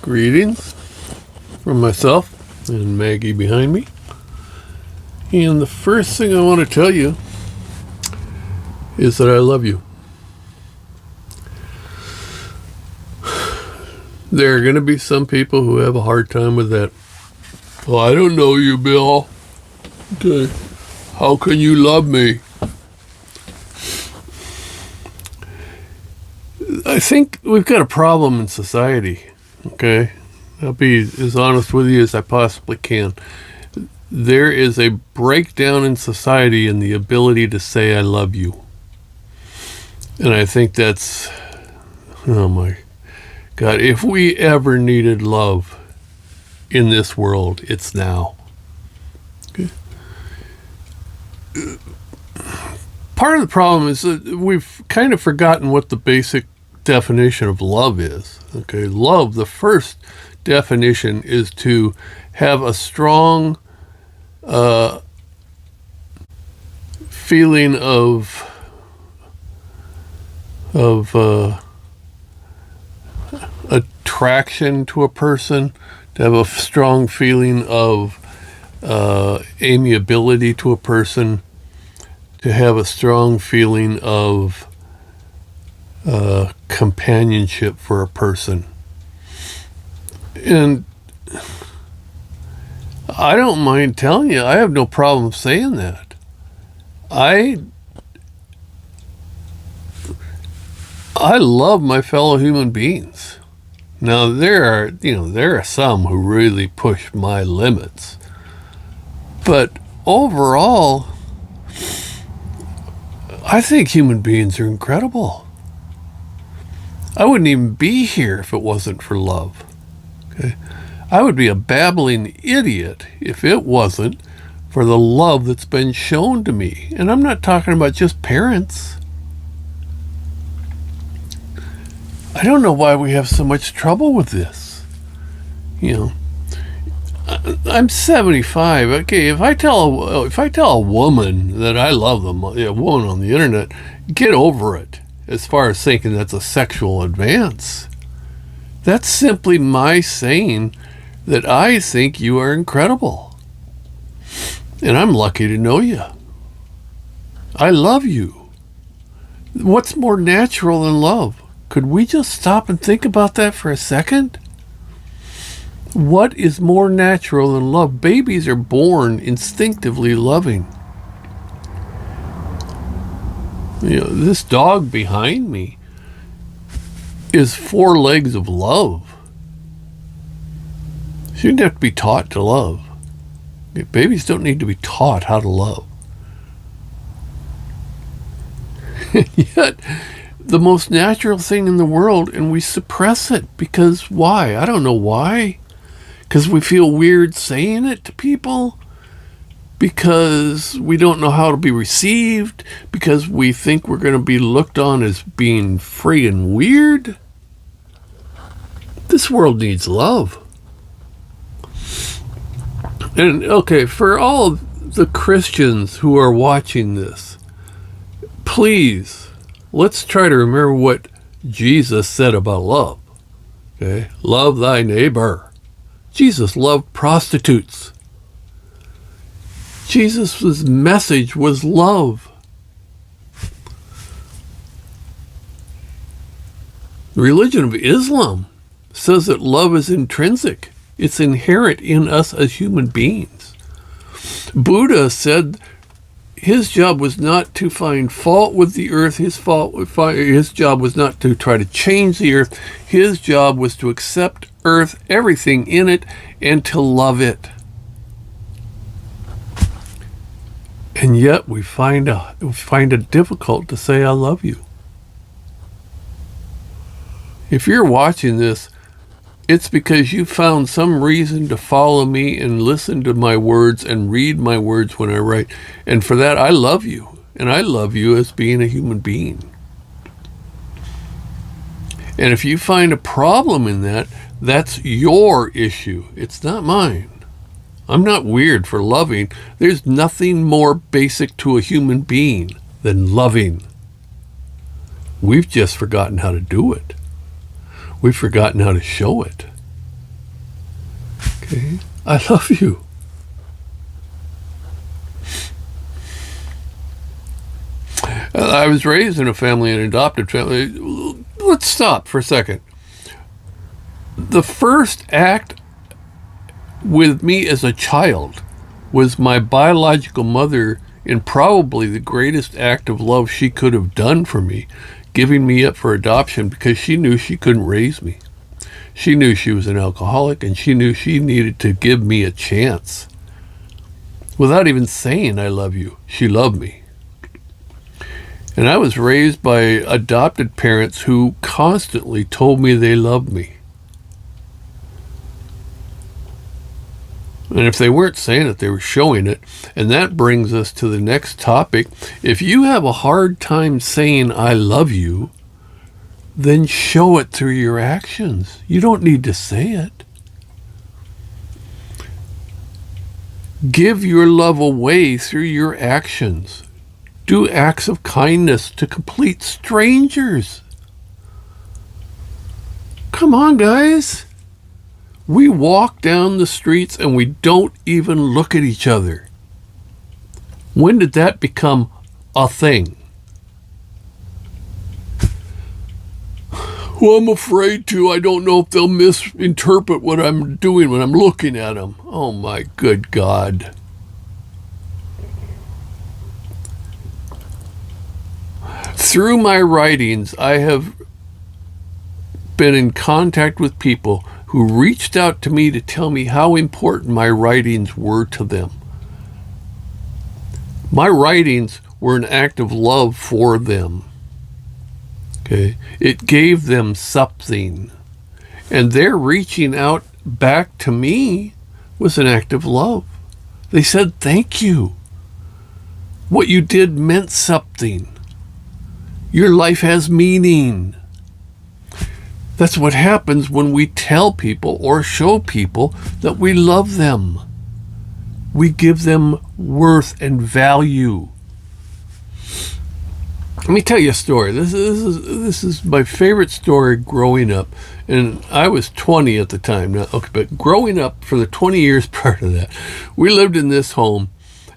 Greetings from myself and Maggie behind me. And the first thing I want to tell you is that I love you. There are going to be some people who have a hard time with that. Well, I don't know you, Bill. Okay. How can you love me? I think we've got a problem in society, okay? I'll be as honest with you as I possibly can. There is a breakdown in society in the ability to say I love you. And I think that's, oh my God, if we ever needed love in this world, it's now. Okay. Part of the problem is that we've kind of forgotten what the basic definition of love is. Okay, love, the first definition is to have a strong feeling of attraction to a person, to have a strong feeling of amiability to a person, to have a strong feeling of companionship for a person. And I don't mind telling you, I have no problem saying that. I love my fellow human beings. Now there are some who really push my limits. But overall, I think human beings are incredible. I wouldn't even be here if it wasn't for love. Okay? I would be a babbling idiot if it wasn't for the love that's been shown to me. And I'm not talking about just parents. I don't know why we have so much trouble with this. I'm 75. Okay, if I tell a woman that I love them, a woman on the internet, get over it. As far as thinking that's a sexual advance, that's simply my saying that I think you are incredible, and I'm lucky to know you. I love you. What's more natural than love? Could we just stop and think about that for a second? What is more natural than love? Babies are born instinctively loving. This dog behind me is 4 legs of love. She didn't have to be taught to love. Babies don't need to be taught how to love. Yet, the most natural thing in the world, and we suppress it. Because why? I don't know why. Because we feel weird saying it to people? Because we don't know how to be received? Because we think we're going to be looked on as being friggin' weird? This world needs love. And okay, for all the Christians who are watching this, please, let's try to remember what Jesus said about love. Okay? Love thy neighbor. Jesus loved prostitutes. Jesus' message was love. The religion of Islam says that love is intrinsic. It's inherent in us as human beings. Buddha said his job was not to find fault with the earth. His job was not to try to change the earth. His job was to accept earth, everything in it, and to love it. And yet we find it difficult to say I love you. If you're watching this, it's because you found some reason to follow me and listen to my words and read my words when I write. And for that, I love you. And I love you as being a human being. And if you find a problem in that, that's your issue. It's not mine. I'm not weird for loving. There's nothing more basic to a human being than loving. We've just forgotten how to do it. We've forgotten how to show it. Okay? I love you. I was raised in a family, an adopted family. Let's stop for a second. The first act with me as a child was my biological mother, in probably the greatest act of love she could have done for me, giving me up for adoption because she knew she couldn't raise me. She knew she was an alcoholic, and she knew she needed to give me a chance. Without even saying, I love you, she loved me. And I was raised by adopted parents who constantly told me they loved me. And if they weren't saying it, they were showing it. And that brings us to the next topic. If you have a hard time saying I love you, then show it through your actions. You don't need to say it. Give your love away through your actions. Do acts of kindness to complete strangers. Come on, guys. We walk down the streets and we don't even look at each other. When did that become a thing? Well, I'm afraid to. I don't know if they'll misinterpret what I'm doing when I'm looking at them. Oh, my good God. Through my writings, I have been in contact with people who reached out to me to tell me how important my writings were to them. My writings were an act of love for them. Okay? It gave them something. And their reaching out back to me was an act of love. They said, thank you. What you did meant something. Your life has meaning. That's what happens when we tell people or show people that we love them. We give them worth and value. Let me tell you a story. This is my favorite story growing up. And I was 20 at the time. Now, okay, but growing up for the 20 years prior to that, we lived in this home,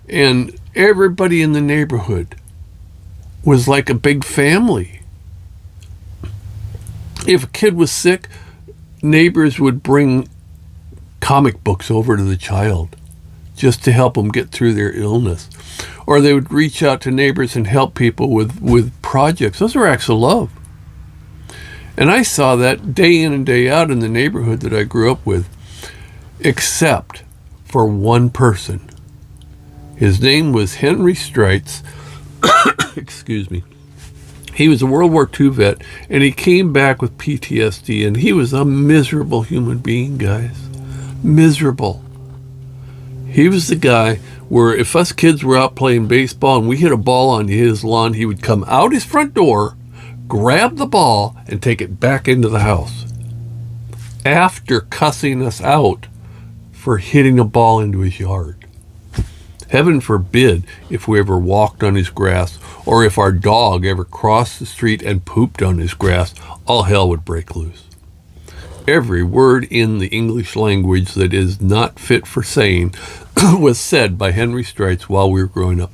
and everybody in the neighborhood was like a big family. If a kid was sick, neighbors would bring comic books over to the child just to help them get through their illness. Or they would reach out to neighbors and help people with projects. Those were acts of love. And I saw that day in and day out in the neighborhood that I grew up with, except for one person. His name was Henry Streitz. Excuse me. He was a World War II vet, and he came back with PTSD, and he was a miserable human being, guys. Miserable. He was the guy where if us kids were out playing baseball and we hit a ball on his lawn, he would come out his front door, grab the ball, and take it back into the house. After cussing us out for hitting a ball into his yard. Heaven forbid if we ever walked on his grass, or if our dog ever crossed the street and pooped on his grass, all hell would break loose. Every word in the English language that is not fit for saying was said by Henry Streitz while we were growing up.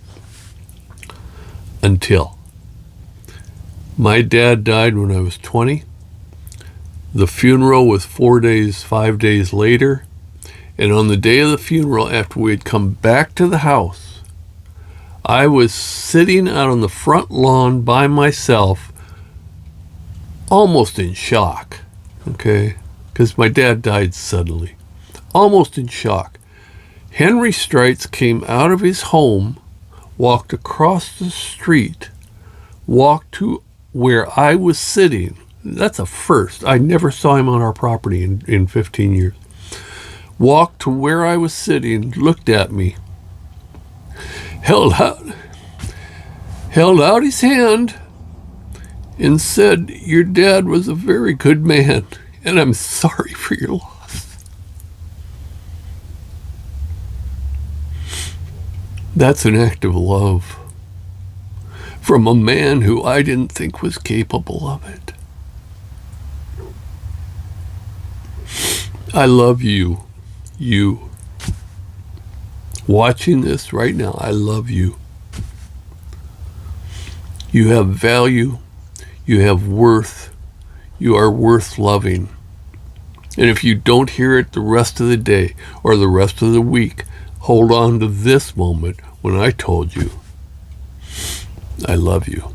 Until my dad died when I was 20. The funeral was 5 days later. And on the day of the funeral, after we had come back to the house, I was sitting out on the front lawn by myself, almost in shock, okay? Because my dad died suddenly. Almost in shock. Henry Streitz came out of his home, walked across the street, walked to where I was sitting. That's a first. I never saw him on our property in 15 years. Walked to where I was sitting, looked at me, held out his hand, and said, "Your dad was a very good man, and I'm sorry for your loss." That's an act of love from a man who I didn't think was capable of it. I love you. You. Watching this right now, I love you. You have value. You have worth. You are worth loving. And if you don't hear it the rest of the day or the rest of the week, hold on to this moment when I told you, I love you.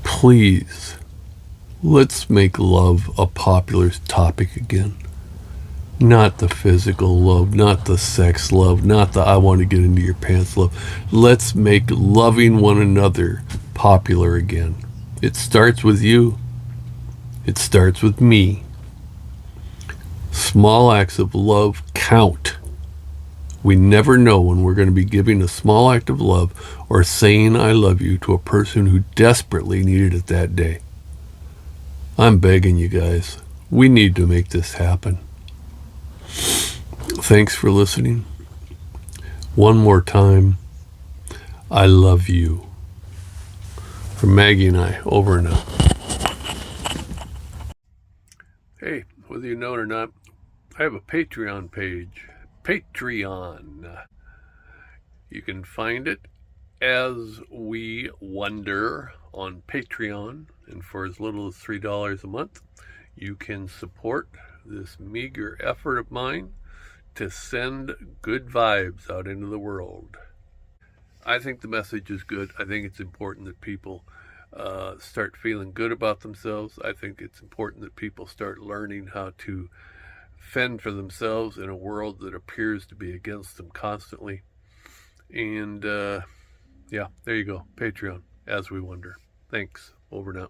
Please, let's make love a popular topic again. Not the physical love, not the sex love, not the I want to get into your pants love. Let's make loving one another popular again. It starts with you. It starts with me. Small acts of love count. We never know when we're going to be giving a small act of love or saying I love you to a person who desperately needed it that day. I'm begging you guys. We need to make this happen. Thanks for listening. One more time, I love you. From Maggie and I, over and out. Hey, whether you know it or not, I have a Patreon page. Patreon. You can find it as we wonder on Patreon, and for as little as $3 a month, you can support this meager effort of mine to send good vibes out into the world. I think the message is good. I think it's important that people start feeling good about themselves. I think it's important that people start learning how to fend for themselves in a world that appears to be against them constantly. And yeah, there you go. Patreon, as we wonder. Thanks. Over now.